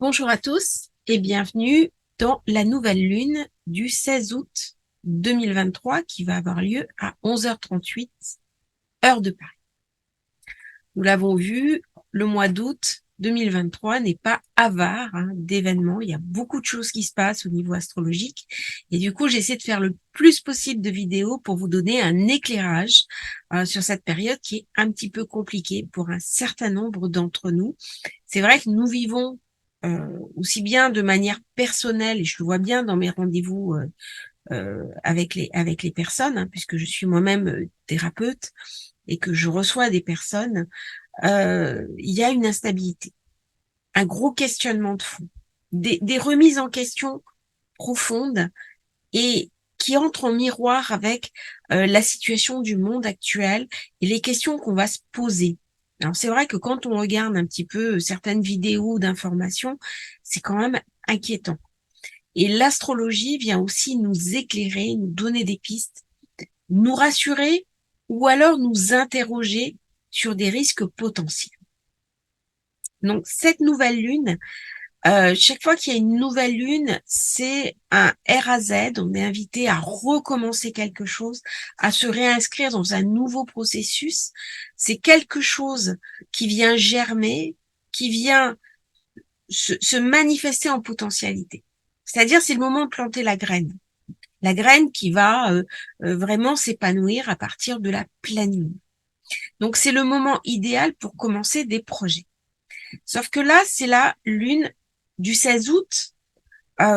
Bonjour à tous et bienvenue dans la nouvelle lune du 16 août 2023 qui va avoir lieu à 11h38 heure de Paris. Nous l'avons vu, le mois d'août 2023 n'est pas avare d'événements. Il y a beaucoup de choses qui se passent au niveau astrologique et du coup j'essaie de faire le plus possible de vidéos pour vous donner un éclairage sur cette période qui est un petit peu compliquée pour un certain nombre d'entre nous. C'est vrai que nous vivons aussi bien de manière personnelle, et je le vois bien dans mes rendez-vous avec les personnes, puisque je suis moi-même thérapeute et que je reçois des personnes, il y a une instabilité, un gros questionnement de fond, des remises en question profondes et qui entrent en miroir avec la situation du monde actuel et les questions qu'on va se poser. Alors c'est vrai que quand on regarde un petit peu certaines vidéos d'information, c'est quand même inquiétant. Et l'astrologie vient aussi nous éclairer, nous donner des pistes, nous rassurer ou alors nous interroger sur des risques potentiels. Donc cette nouvelle lune, chaque fois qu'il y a une nouvelle lune, c'est un R à Z. On est invité à recommencer quelque chose, à se réinscrire dans un nouveau processus. C'est quelque chose qui vient germer, qui vient se manifester en potentialité. C'est-à-dire, c'est le moment de planter la graine. La graine qui va vraiment s'épanouir à partir de la pleine lune. Donc, c'est le moment idéal pour commencer des projets. Sauf que là, c'est la lune du 16 août,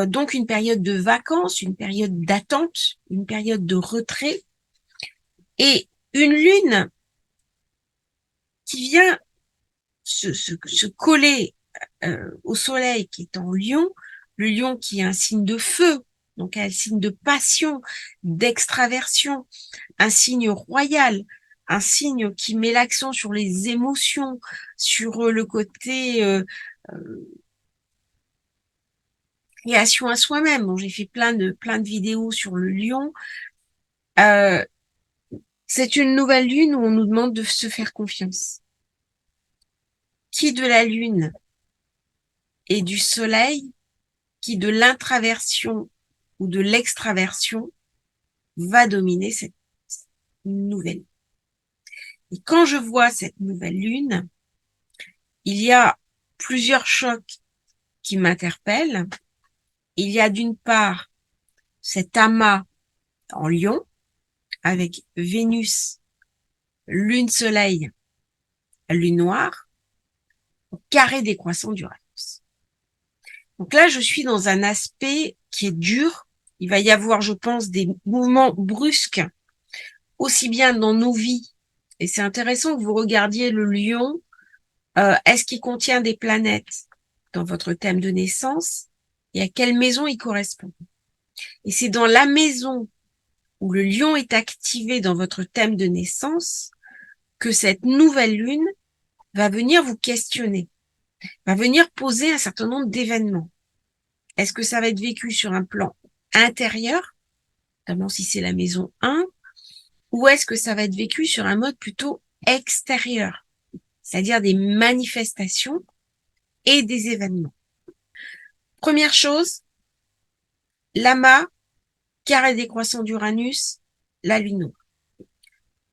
donc une période de vacances, une période d'attente, une période de retrait, et une lune qui vient se coller au soleil qui est en lion, le lion qui est un signe de feu, donc un signe de passion, d'extraversion, un signe royal, un signe qui met l'accent sur les émotions, sur le côté création à soi-même. Bon, j'ai fait plein de vidéos sur le lion. Euh, c'est une nouvelle lune où on nous demande de se faire confiance. Qui de la lune et du soleil, qui de l'intraversion ou de l'extraversion va dominer cette nouvelle. Et quand je vois cette nouvelle lune, il y a plusieurs chocs qui m'interpellent. Il y a d'une part cet amas en Lion avec Vénus, Lune, Soleil, Lune noire, carré décroissant d'Uranus. Donc là, je suis dans un aspect qui est dur. Il va y avoir, je pense, des mouvements brusques, aussi bien dans nos vies. Et c'est intéressant que vous regardiez le Lion. Est-ce qu'il contient des planètes dans votre thème de naissance et à quelle maison il correspond? Et c'est dans la maison où le lion est activé dans votre thème de naissance que cette nouvelle lune va venir vous questionner, va venir poser un certain nombre d'événements. Est-ce que ça va être vécu sur un plan intérieur, notamment si c'est la maison 1, ou est-ce que ça va être vécu sur un mode plutôt extérieur, c'est-à-dire des manifestations et des événements? Première chose, l'amas, carré décroissant d'Uranus, la lune noire.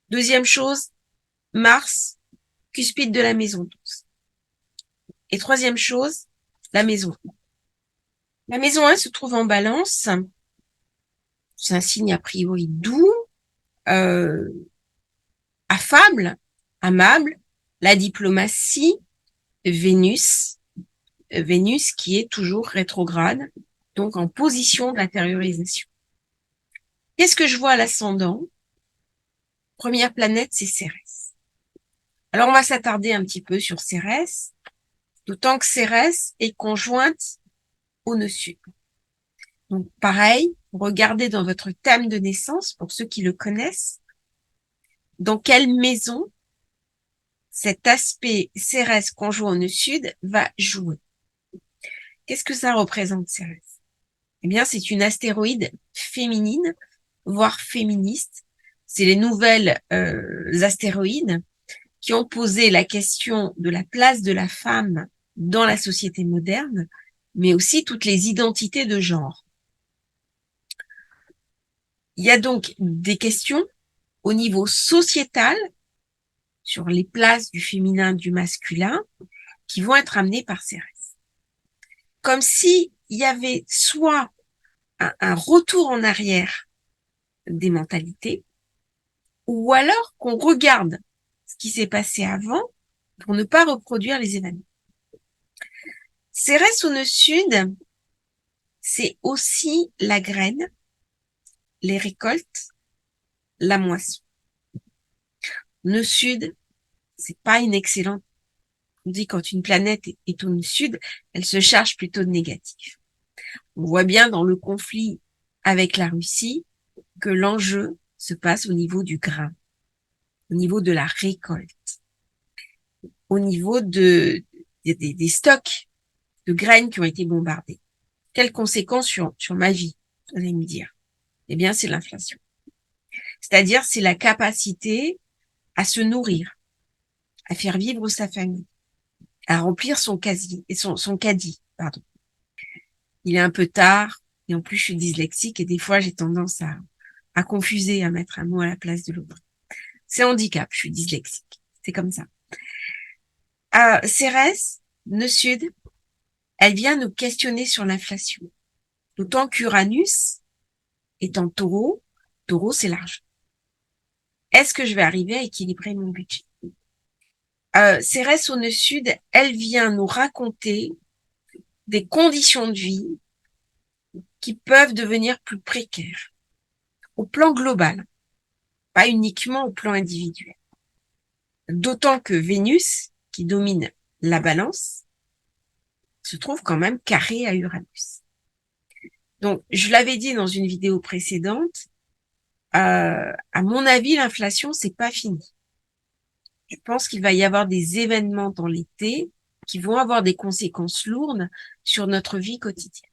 Deuxième chose, Mars, cuspide de la maison 12. Et troisième chose, la maison 1. La maison 1 se trouve en balance. C'est un signe a priori doux, euh, affable, amable. La diplomatie, Vénus, Vénus qui est toujours rétrograde, donc en position d'intériorisation. Qu'est-ce que je vois à l'ascendant? Première planète, c'est Cérès. Alors on va s'attarder un petit peu sur Cérès, d'autant que Cérès est conjointe au nœud sud. Donc pareil, regardez dans votre thème de naissance, pour ceux qui le connaissent, dans quelle maison cet aspect Cérès conjoint au nœud sud va jouer. Qu'est-ce que ça représente, Cérès? Eh bien, c'est une astéroïde féminine, voire féministe. C'est les nouvelles astéroïdes qui ont posé la question de la place de la femme dans la société moderne mais aussi toutes les identités de genre. Il y a donc des questions au niveau sociétal sur les places du féminin, du masculin, qui vont être amenées par Cérès. Comme si il y avait soit un retour en arrière des mentalités, ou alors qu'on regarde ce qui s'est passé avant pour ne pas reproduire les événements. Cérès au nœud sud, c'est aussi la graine, les récoltes, la moisson. Nœud sud, c'est pas une excellente. On dit quand une planète est au nœud sud, elle se charge plutôt de négatif. On voit bien dans le conflit avec la Russie que l'enjeu se passe au niveau du grain, au niveau de la récolte, au niveau des stocks de graines qui ont été bombardés. Quelles conséquences sur ma vie, vous allez me dire? Eh bien, c'est l'inflation. C'est-à-dire, c'est la capacité à se nourrir, à faire vivre sa famille, à remplir son caddie, pardon. Il est un peu tard, et en plus, je suis dyslexique, et des fois, j'ai tendance à confuser, à mettre un mot à la place de l'autre. C'est handicap, je suis dyslexique. C'est comme ça. Cérès, nœud sud, elle vient nous questionner sur l'inflation. D'autant qu'Uranus est en taureau. Taureau, c'est l'argent. Est-ce que je vais arriver à équilibrer mon budget? Cérès au nœud sud, elle vient nous raconter des conditions de vie qui peuvent devenir plus précaires au plan global, pas uniquement au plan individuel. D'autant que Vénus, qui domine la balance, se trouve quand même carré à Uranus. Donc, je l'avais dit dans une vidéo précédente, à mon avis, l'inflation, c'est pas fini. Je pense qu'il va y avoir des événements dans l'été qui vont avoir des conséquences lourdes sur notre vie quotidienne.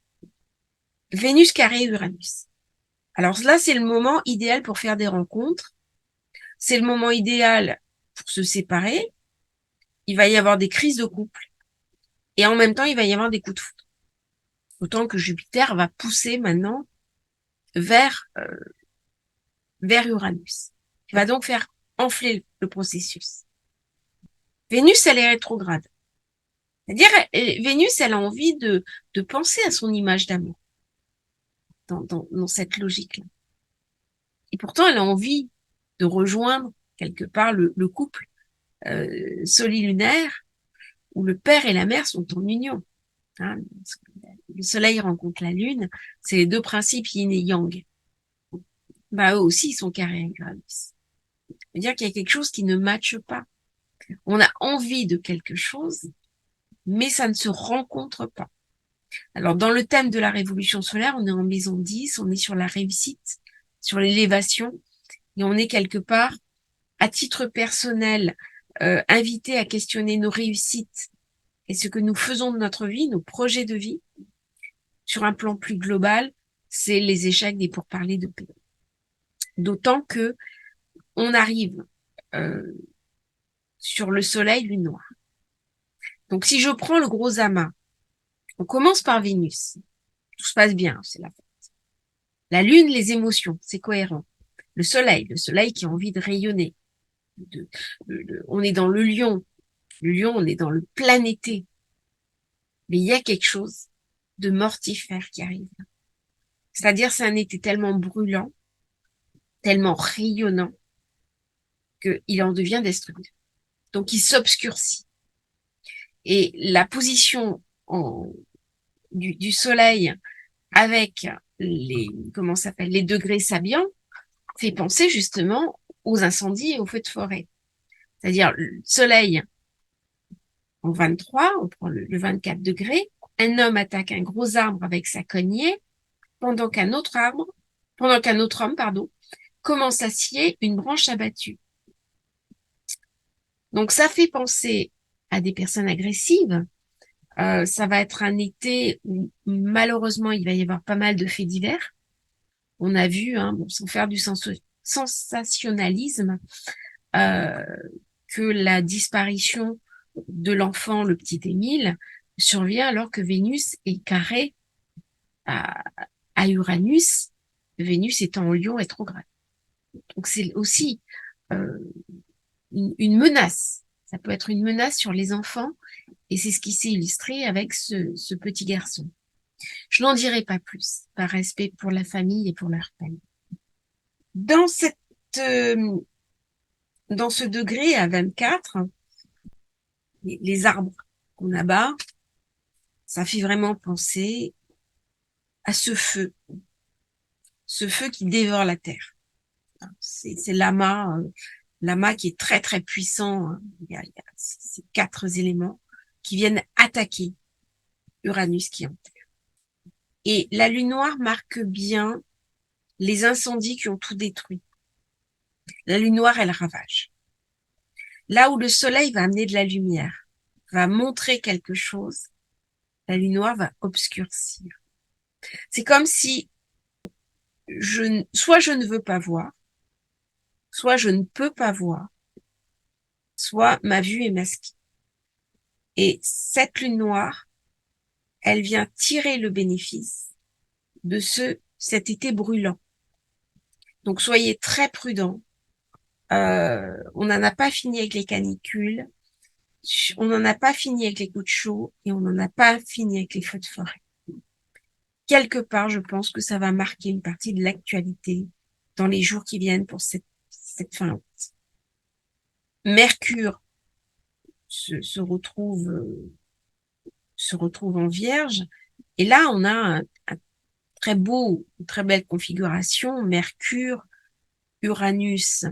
Vénus carré Uranus. Alors là, c'est le moment idéal pour faire des rencontres. C'est le moment idéal pour se séparer. Il va y avoir des crises de couple. Et en même temps, il va y avoir des coups de foudre. Autant que Jupiter va pousser maintenant vers Uranus. Il va donc faire enfler le processus. Vénus, elle est rétrograde. C'est-à-dire, Vénus, elle a envie de penser à son image d'amour dans cette logique-là. Et pourtant, elle a envie de rejoindre quelque part le couple solilunaire où le père et la mère sont en union. Hein, le soleil rencontre la lune, c'est les deux principes yin et yang. Bah, eux aussi, ils sont carrés avec Uranus. C'est-à-dire qu'il y a quelque chose qui ne matche pas. On a envie de quelque chose, mais ça ne se rencontre pas. Alors, dans le thème de la révolution solaire, on est en maison 10, on est sur la réussite, sur l'élévation, et on est quelque part, à titre personnel, invité à questionner nos réussites et ce que nous faisons de notre vie, nos projets de vie. Sur un plan plus global, c'est les échecs des pourparlers de paix. D'autant que on arrive sur le soleil lune noire. Donc, si je prends le gros amas, on commence par Vénus. Tout se passe bien, c'est la fête. La lune, les émotions, c'est cohérent. Le soleil qui a envie de rayonner. On est dans le lion. Le lion, on est dans le plein été. Mais il y a quelque chose de mortifère qui arrive. C'est-à-dire, c'est un été tellement brûlant, tellement rayonnant, qu'il en devient destructeur. Donc, il s'obscurcit. Et la position du soleil avec les degrés sabiens fait penser justement aux incendies et aux feux de forêt. C'est-à-dire, le soleil en 23, on prend le 24 degrés, un homme attaque un gros arbre avec sa cognée, pendant qu'un autre homme, commence à scier une branche abattue. Donc, ça fait penser à des personnes agressives. Ça va être un été où, malheureusement, il va y avoir pas mal de faits divers. On a vu, sans faire du sensationnalisme, que la disparition de l'enfant, le petit Émile, survient alors que Vénus est carrée à, à Uranus, Vénus étant en Lion rétrograde. Donc c'est aussi euh, une menace. Ça peut être une menace sur les enfants et c'est ce qui s'est illustré avec ce petit garçon. Je n'en dirai pas plus, par respect pour la famille et pour leur peine. Dans euh, dans ce degré à 24, les arbres qu'on abat, ça fait vraiment penser à ce feu qui dévore la terre. C'est l'amas qui est très très puissant. Hein. Il y a ces 4 éléments qui viennent attaquer Uranus qui est en terre. Et la lune noire marque bien les incendies qui ont tout détruit. La lune noire, elle ravage. Là où le soleil va amener de la lumière, va montrer quelque chose, la lune noire va obscurcir. C'est comme si soit je ne veux pas voir, soit je ne peux pas voir, soit ma vue est masquée. Et cette lune noire, elle vient tirer le bénéfice de cet été brûlant. Donc soyez très prudents. On n'en a pas fini avec les canicules, on n'en a pas fini avec les coups de chaud et on n'en a pas fini avec les feux de forêt. Quelque part, je pense que ça va marquer une partie de l'actualité dans les jours qui viennent pour cette fin août. Mercure se retrouve en Vierge et là on a un très beau, une très belle configuration, Mercure, Uranus,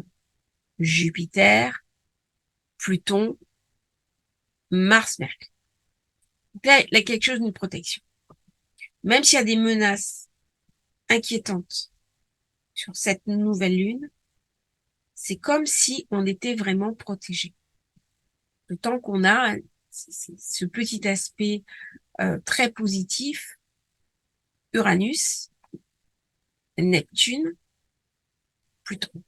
Jupiter, Pluton, Mars, Mercure. Donc là, il y a quelque chose d'une protection. Même s'il y a des menaces inquiétantes sur cette nouvelle lune, c'est comme si on était vraiment protégé. Le temps qu'on a ce petit aspect très positif, Uranus, Neptune, Pluton,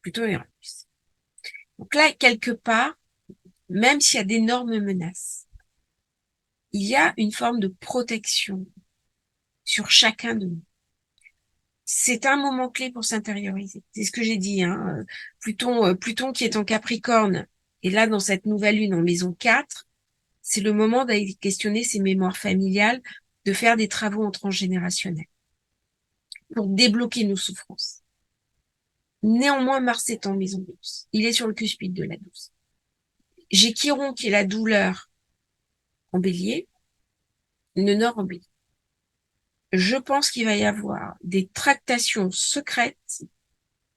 Pluton et Uranus. Donc là, quelque part, même s'il y a d'énormes menaces, il y a une forme de protection sur chacun de nous. C'est un moment clé pour s'intérioriser. C'est ce que j'ai dit. Hein. Pluton qui est en Capricorne, et là, dans cette nouvelle lune en maison 4, c'est le moment d'aller questionner ses mémoires familiales, de faire des travaux en transgénérationnel pour débloquer nos souffrances. Néanmoins, Mars est en maison 12. Il est sur le cuspide de la 12. J'ai Chiron qui est la douleur en bélier, le nord en bélier. Je pense qu'il va y avoir des tractations secrètes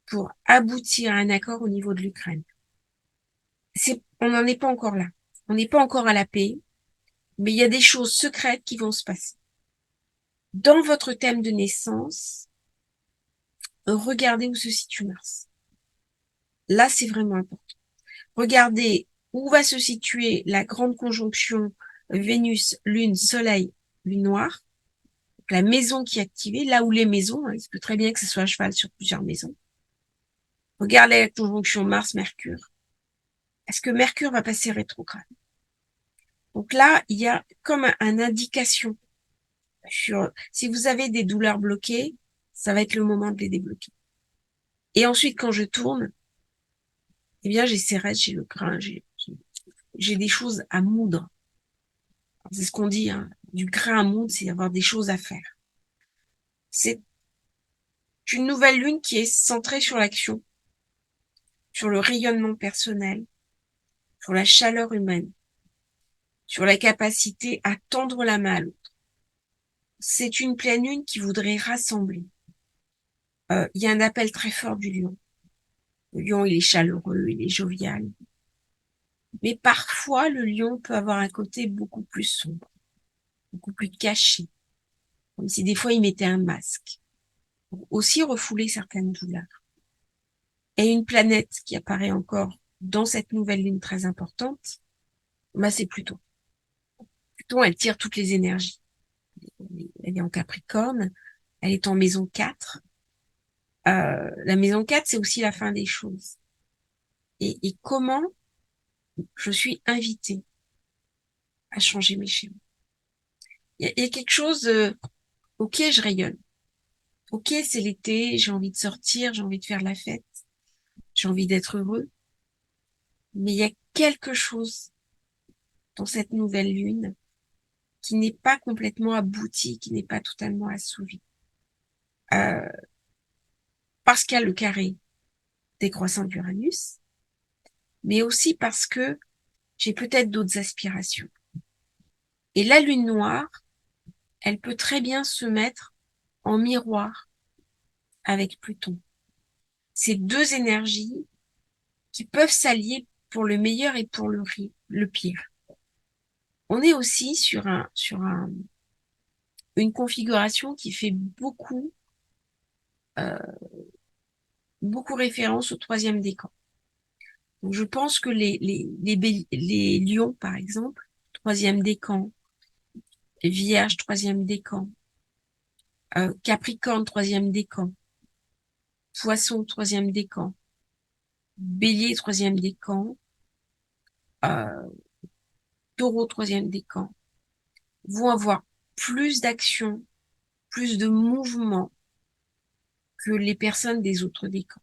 pour aboutir à un accord au niveau de l'Ukraine. On n'en est pas encore là. On n'est pas encore à la paix, mais il y a des choses secrètes qui vont se passer. Dans votre thème de naissance, regardez où se situe Mars. Là, c'est vraiment important. Regardez où va se situer la grande conjonction Vénus, Lune, Soleil, Lune noire. Donc, la maison qui est activée, là où les maisons, hein, il se peut très bien que ce soit à cheval sur plusieurs maisons. Regardez la conjonction Mars-Mercure. Est-ce que Mercure va passer rétrograde? Donc là, il y a comme une indication sur si vous avez des douleurs bloquées, ça va être le moment de les débloquer. Et ensuite, quand je tourne, eh bien, j'ai ces restes, j'ai le grain, j'ai des choses à moudre. C'est ce qu'on dit, hein, du grain à moudre, c'est avoir des choses à faire. C'est une nouvelle lune qui est centrée sur l'action, sur le rayonnement personnel, sur la chaleur humaine, sur la capacité à tendre la main à l'autre. C'est une pleine lune qui voudrait rassembler. Il y a un appel très fort du lion. Le lion, il est chaleureux, il est jovial. Mais parfois, le lion peut avoir un côté beaucoup plus sombre, beaucoup plus caché. Comme si des fois, il mettait un masque. Pour aussi refouler certaines douleurs. Et une planète qui apparaît encore dans cette nouvelle lune très importante, bah c'est Pluton. Pluton, elle tire toutes les énergies. Elle est en Capricorne, elle est en maison 4. La maison 4, c'est aussi la fin des choses. Et comment je suis invitée à changer mes schémas. Il y a quelque chose ok, je rayonne. Ok, c'est l'été, j'ai envie de sortir, j'ai envie de faire la fête, j'ai envie d'être heureux. Mais il y a quelque chose dans cette nouvelle lune qui n'est pas complètement abouti, qui n'est pas totalement assouvi. Euh, parce qu'il y a le carré décroissant d'Uranus, mais aussi parce que j'ai peut-être d'autres aspirations. Et la lune noire, elle peut très bien se mettre en miroir avec Pluton. Ces deux énergies qui peuvent s'allier pour le meilleur et pour le pire. On est aussi une configuration qui fait euh, beaucoup référence au troisième décan. Donc, je pense que les lions, par exemple, troisième décan, vierge, troisième décan, capricorne, troisième décan, poisson, troisième décan, bélier, troisième décan, euh, taureau, troisième décan, vont avoir plus d'action, plus de mouvement que les personnes des autres décans.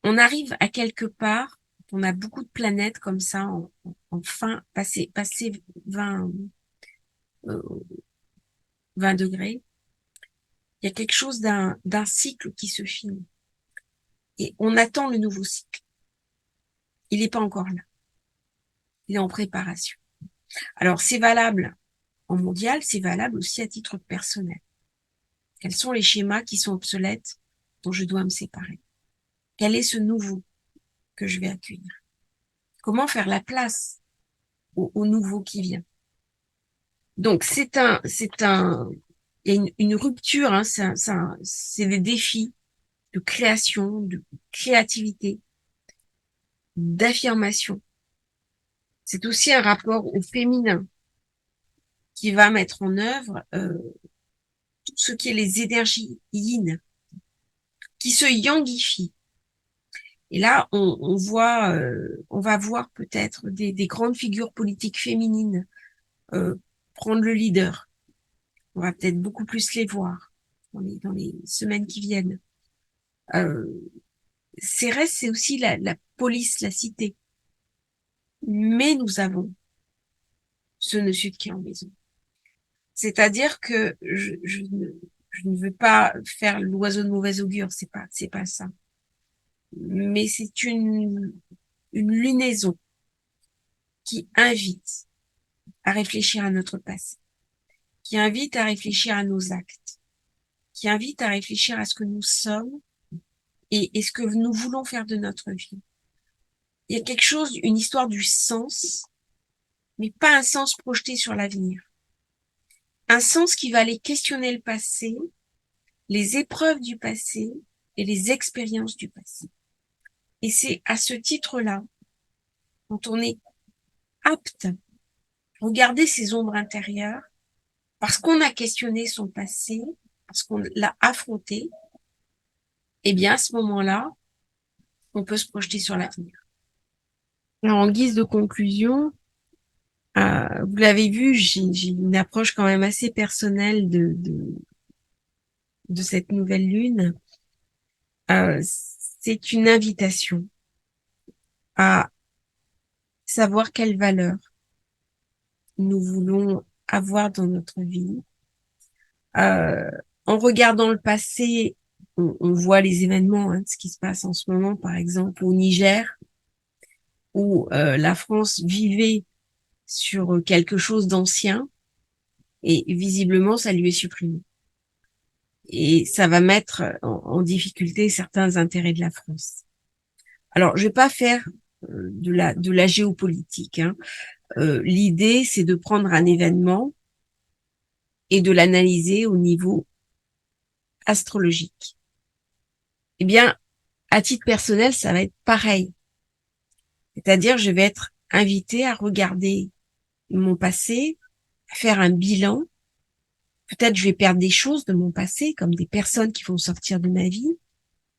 On arrive à quelque part, on a beaucoup de planètes comme ça, en fin, passé 20, euh, 20 degrés, il y a quelque chose d'un cycle qui se finit. Et on attend le nouveau cycle. Il n'est pas encore là. Il est en préparation. Alors, c'est valable en mondial, c'est valable aussi à titre personnel. Quels sont les schémas qui sont obsolètes dont je dois me séparer? Quel est ce nouveau que je vais accueillir? Comment faire la place au nouveau qui vient? Donc, il y a une rupture, hein, c'est des défis de création, de créativité, d'affirmation. C'est aussi un rapport au féminin qui va mettre en œuvre tout ce qui est les énergies yin, qui se yangifient. Et là, on va voir peut-être des grandes figures politiques féminines prendre le leader. On va peut-être beaucoup plus les voir dans les semaines qui viennent. Euh, Cérès, c'est aussi la police, la cité. Mais nous avons ce nœud sud qui est en maison. C'est-à-dire que je ne veux pas faire l'oiseau de mauvais augure, c'est pas ça. Mais c'est une lunaison qui invite à réfléchir à notre passé, qui invite à réfléchir à nos actes, qui invite à réfléchir à ce que nous sommes et ce que nous voulons faire de notre vie. Il y a quelque chose, une histoire du sens, mais pas un sens projeté sur l'avenir. Un sens qui va aller questionner le passé, les épreuves du passé et les expériences du passé. Et c'est à ce titre-là, quand on est apte à regarder ses ombres intérieures, parce qu'on a questionné son passé, parce qu'on l'a affronté, eh bien, à ce moment-là, on peut se projeter sur l'avenir. Alors, en guise de conclusion, vous l'avez vu, j'ai une approche quand même assez personnelle de cette nouvelle lune. C'est une invitation à savoir quelle valeur nous voulons avoir dans notre vie. Euh, En regardant le passé, on voit les événements, hein, ce qui se passe en ce moment, par exemple au Niger, où la France vivait sur quelque chose d'ancien et visiblement ça lui est supprimé. Et ça va mettre en difficulté certains intérêts de la France. Alors, je vais pas faire de la géopolitique, hein. L'idée, c'est de prendre un événement et de l'analyser au niveau astrologique. Eh bien, à titre personnel, ça va être pareil. C'est-à-dire, je vais être invitée à regarder mon passé, à faire un bilan. Peut-être je vais perdre des choses de mon passé, comme des personnes qui vont sortir de ma vie.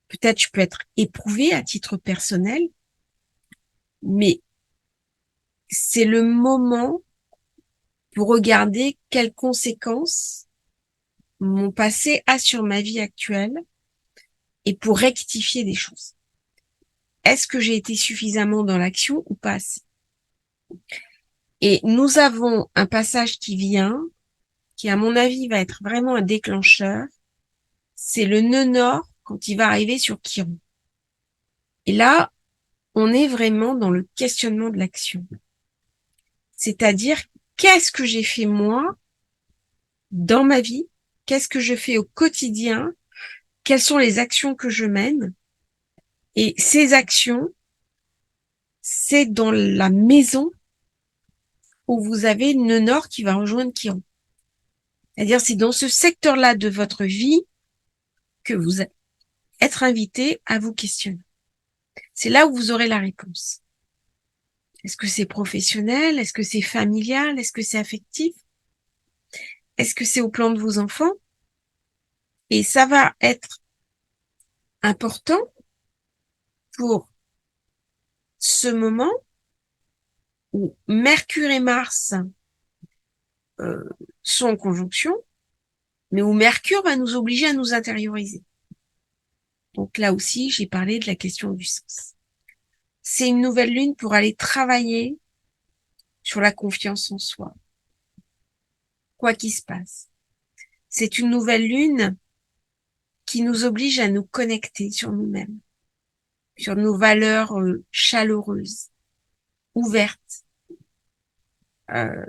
Peut-être je peux être éprouvée à titre personnel, mais c'est le moment pour regarder quelles conséquences mon passé a sur ma vie actuelle et pour rectifier des choses. Est-ce que j'ai été suffisamment dans l'action ou pas assez? Et nous avons un passage qui vient, qui à mon avis va être vraiment un déclencheur. C'est le nœud nord quand il va arriver sur Chiron. Et là, on est vraiment dans le questionnement de l'action. C'est-à-dire, qu'est-ce que j'ai fait moi dans ma vie? Qu'est-ce que je fais au quotidien? Quelles sont les actions que je mène? Et ces actions, c'est dans la maison où vous avez le nœud nord qui va rejoindre Chiron. C'est-à-dire, c'est dans ce secteur-là de votre vie que vous allez être invité à vous questionner. C'est là où vous aurez la réponse. Est-ce que c'est professionnel? Est-ce que c'est familial? Est-ce que c'est affectif? Est-ce que c'est au plan de vos enfants? Et ça va être important pour ce moment où Mercure et Mars euh, sont en conjonction, mais où Mercure va nous obliger à nous intérioriser. Donc là aussi, j'ai parlé de la question du sens. C'est une nouvelle lune pour aller travailler sur la confiance en soi, quoi qu'il se passe. C'est une nouvelle lune qui nous oblige à nous connecter sur nous-mêmes, sur nos valeurs chaleureuses, ouvertes. Euh,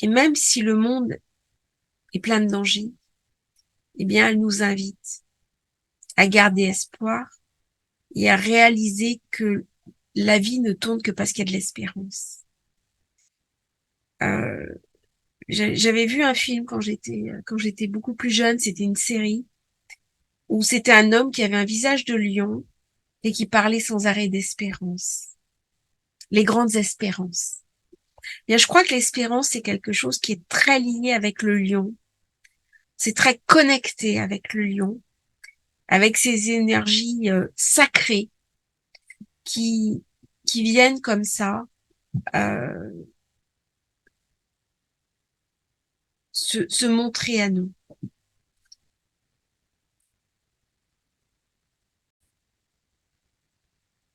et même si le monde est plein de dangers, eh bien, elle nous invite à garder espoir et à réaliser que la vie ne tourne que parce qu'il y a de l'espérance. Euh, j'avais vu un film quand j'étais beaucoup plus jeune, c'était une série où c'était un homme qui avait un visage de lion et qui parlait sans arrêt d'espérance, les grandes espérances. Bien, je crois que l'espérance c'est quelque chose qui est très lié avec le lion, c'est très connecté avec le lion, avec ces énergies sacrées qui qui viennent comme ça euh, se montrer à nous.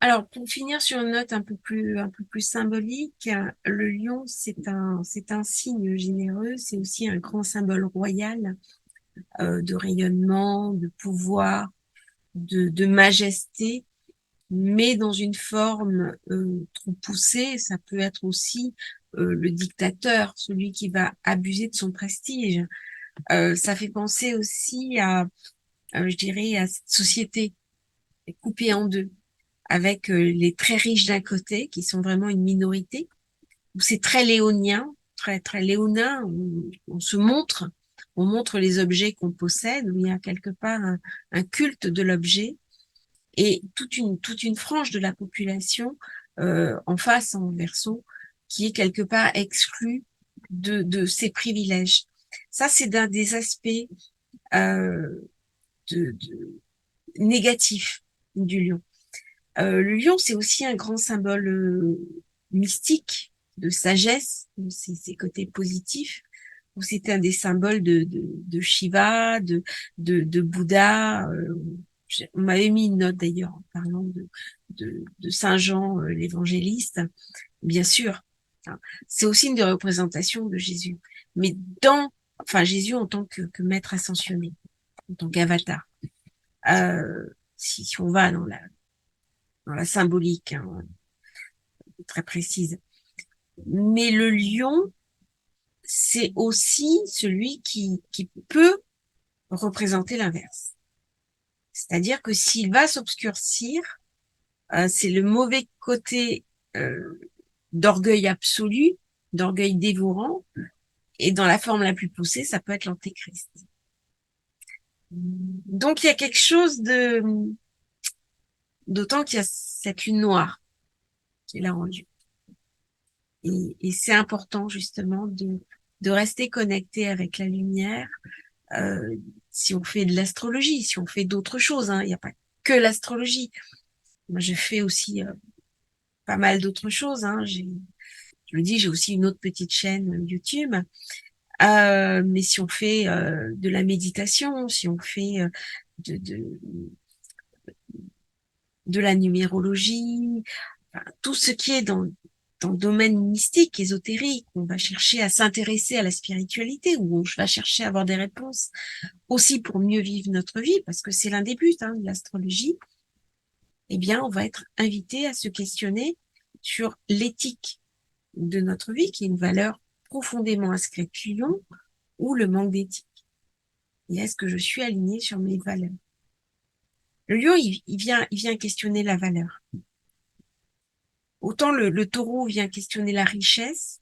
Alors, pour finir sur une note un peu plus symbolique, le lion, c'est un signe généreux, c'est aussi un grand symbole royal de rayonnement, de pouvoir, de majesté, mais dans une forme trop poussée. Ça peut être aussi le dictateur, celui qui va abuser de son prestige. Ça fait penser aussi je dirais, à cette société coupée en deux avec les très riches d'un côté, qui sont vraiment une minorité, où c'est très léonien, très léonin, où on montre les objets qu'on possède, où il y a quelque part un culte de l'objet, et toute une frange de la population en face, en verso, qui est quelque part exclue de ces privilèges. Ça, c'est d'un des aspects euh, de négatifs du lion. Le lion, c'est aussi un grand symbole mystique de sagesse, ses côtés positifs. C'est un des symboles de Shiva, de Bouddha. On m'avait mis une note d'ailleurs en parlant de Saint Jean l'évangéliste. Bien sûr, hein, c'est aussi une des représentations de Jésus. Mais enfin Jésus en tant que maître ascensionné, en tant qu'avatar. Si on va dans la symbolique, hein, très précise. Mais le lion, c'est aussi celui qui peut représenter l'inverse. C'est-à-dire que s'il va s'obscurcir, c'est le mauvais côté euh, d'orgueil absolu, d'orgueil dévorant, et dans la forme la plus poussée, ça peut être l'antéchrist. Donc il y a quelque chose d'autant qu'il y a cette lune noire qui l'a rendu. Et c'est important justement de rester connecté avec la lumière. Euh, si on fait de l'astrologie, si on fait d'autres choses, hein, il n'y a pas que l'astrologie. Moi, je fais aussi pas mal d'autres choses. Hein. Je le dis, j'ai aussi une autre petite chaîne YouTube. Mais si on fait de la méditation, si on fait de, de, de la numérologie, enfin, tout ce qui est dans le domaine mystique, ésotérique, on va chercher à s'intéresser à la spiritualité, où on va chercher à avoir des réponses aussi pour mieux vivre notre vie, parce que c'est l'un des buts de l'astrologie, eh bien, on va être invité à se questionner sur l'éthique de notre vie, qui est une valeur profondément inscrite Lion, ou le manque d'éthique. Et est-ce que je suis alignée sur mes valeurs? Le lion, il vient questionner la valeur. Autant le taureau vient questionner la richesse,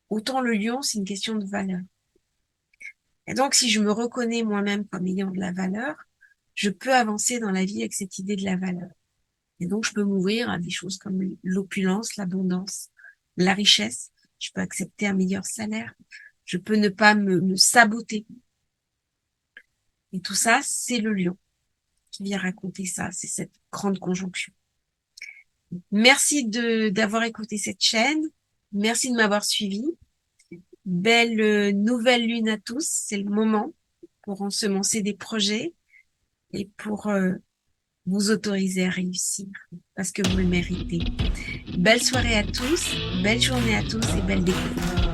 autant le lion, c'est une question de valeur. Et donc, si je me reconnais moi-même comme ayant de la valeur, je peux avancer dans la vie avec cette idée de la valeur. Et donc, je peux m'ouvrir à des choses comme l'opulence, l'abondance, la richesse. Je peux accepter un meilleur salaire. Je peux ne pas me saboter. Et tout ça, c'est le lion qui vient raconter ça. C'est cette grande conjonction. Merci d'avoir écouté cette chaîne. Merci de m'avoir suivi. Belle nouvelle lune à tous. C'est le moment pour ensemencer des projets et pour vous autoriser à réussir parce que vous le méritez. Belle soirée à tous, belle journée à tous et belle découverte.